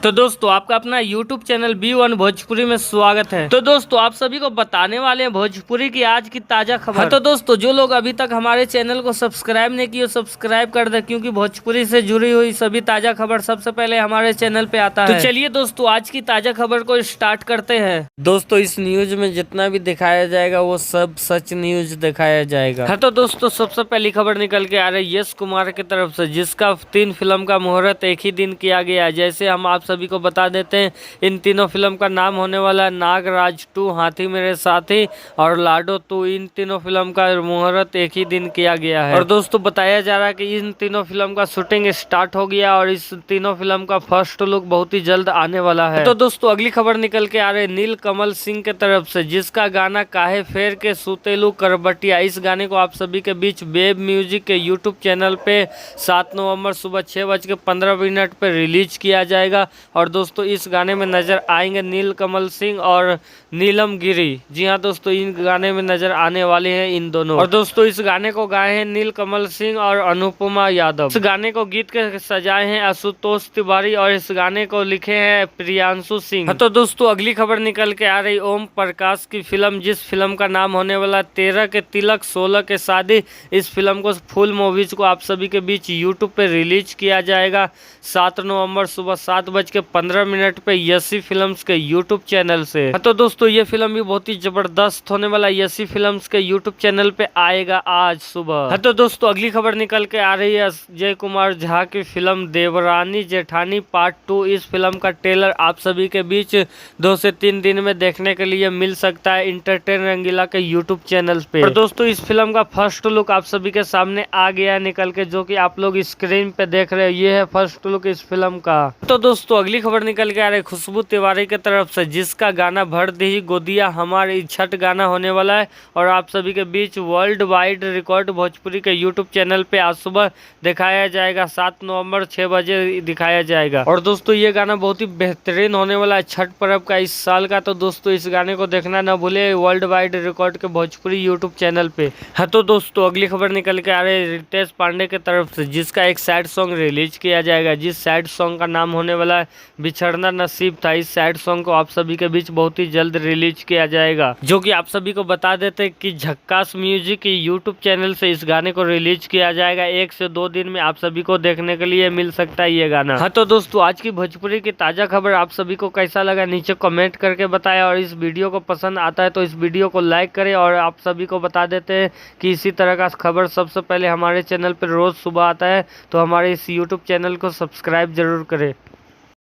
तो दोस्तों आपका अपना YouTube चैनल B1 भोजपुरी में स्वागत है। तो दोस्तों आप सभी को बताने वाले हैं भोजपुरी की आज की ताजा खबर। हाँ तो दोस्तों जो लोग अभी तक हमारे चैनल को सब्सक्राइब नहीं किए सब्सक्राइब कर दे, क्योंकि भोजपुरी से जुड़ी हुई सभी ताजा खबर सबसे पहले हमारे चैनल पे आता है। तो चलिए दोस्तों आज की ताजा खबर को स्टार्ट करते हैं। दोस्तों इस न्यूज में जितना भी दिखाया जाएगा वो सब सच न्यूज दिखाया जाएगा। हाँ तो दोस्तों सबसे पहली खबर निकल के आ रही है यश कुमार की तरफ से, जिसका 3 फिल्म का मुहूर्त एक ही दिन किया गया। जैसे हम आप सभी को बता देते हैं इन तीनों फिल्म का नाम होने वाला नागराज 2, हाथी मेरे साथी और लाडो 2। इन तीनों फिल्म का मुहूर्त एक ही दिन किया गया है। और दोस्तों बताया जा रहा है कि इन तीनों फिल्म का शूटिंग स्टार्ट हो गया और इस तीनों फिल्म का फर्स्ट लुक बहुत ही जल्द आने वाला है। तो दोस्तों अगली खबर निकल के आ रही है नील कमल सिंह के तरफ से, जिसका गाना काहे फेर के सुतेलू करबटिया, इस गाने को आप सभी के बीच वेब म्यूजिक के यूट्यूब चैनल पे 7 नवंबर सुबह 6:15 पे रिलीज किया जाएगा। और दोस्तों इस गाने में नजर आएंगे नील कमल सिंह और नीलम गिरी। जी हाँ दोस्तों इन गाने में नजर आने वाले हैं इन दोनों। और दोस्तों इस गाने को गाए हैं नील कमल सिंह और अनुपमा यादव। इस गाने को गीत के सजाए हैं आशुतोष तिवारी और इस गाने को लिखे हैं प्रियांशु सिंह। हाँ तो दोस्तों अगली खबर निकल के आ रही ओम प्रकाश की फिल्म, जिस फिल्म का नाम होने वाला 13 के तिलक 16 के शादी। इस फिल्म को फुल मूवीज को आप सभी के बीच यूट्यूब पे रिलीज किया जाएगा 7 नवंबर सुबह 7:15 पे यसी फिल्म्स के यूट्यूब चैनल से। तो दोस्तों ये फिल्म भी बहुत ही जबरदस्त होने वाला यसी फिल्म्स के यूट्यूब चैनल पे आएगा आज सुबह। तो दोस्तों अगली खबर निकल के आ रही है अजय कुमार झा की फिल्म देवरानी जेठानी पार्ट 2। इस फिल्म का ट्रेलर आप सभी के बीच 2 से 3 दिन में देखने के लिए मिल सकता है इंटरटेन रंगीला के यूट्यूब चैनल पे। और दोस्तों इस फिल्म का फर्स्ट लुक आप सभी के सामने आ गया निकल के, जो कि आप लोग स्क्रीन पे देख रहे हो। ये है फर्स्ट लुक इस फिल्म का। तो दोस्तों अगली खबर निकल के आ रही खुशबू तिवारी की तरफ से, जिसका गाना भर दी गोदिया हमारी छठ गाना होने वाला है। और आप सभी के बीच वर्ल्ड वाइड रिकॉर्ड भोजपुरी के यूट्यूब चैनल पे आज सुबह दिखाया जाएगा 7 नवंबर 6 बजे दिखाया जाएगा। और दोस्तों ये गाना बहुत ही बेहतरीन होने वाला है छठ पर्व का इस साल का। तो दोस्तों इस गाने को देखना न भूले वर्ल्ड वाइड रिकॉर्ड के भोजपुरी यूट्यूब चैनल पे। हाँ तो दोस्तों अगली खबर निकल के आ रही है रितेश पांडे की तरफ से, जिसका एक सैड सॉन्ग रिलीज किया जाएगा। जिस सैड सॉन्ग का नाम होने वाला है बिछड़ना नसीब था। इस सैड सॉन्ग को आप सभी के बीच बहुत ही जल्द रिलीज किया जाएगा, जो कि आप सभी को बता देते हैं कि झक्कास म्यूजिक के यूट्यूब चैनल से इस गाने को रिलीज किया जाएगा। 1 से 2 दिन में आप सभी को देखने के लिए मिल सकता है ये गाना। हाँ तो दोस्तों आज की भोजपुरी की ताजा खबर आप सभी को कैसा लगा नीचे कमेंट करके बताया। और इस वीडियो को पसंद आता है तो इस वीडियो को लाइक करें। और आप सभी को बता देते हैं कि इसी तरह का खबर सबसे पहले हमारे चैनल पर रोज सुबह आता है, तो हमारे इस यूट्यूब चैनल को सब्सक्राइब जरूर करें।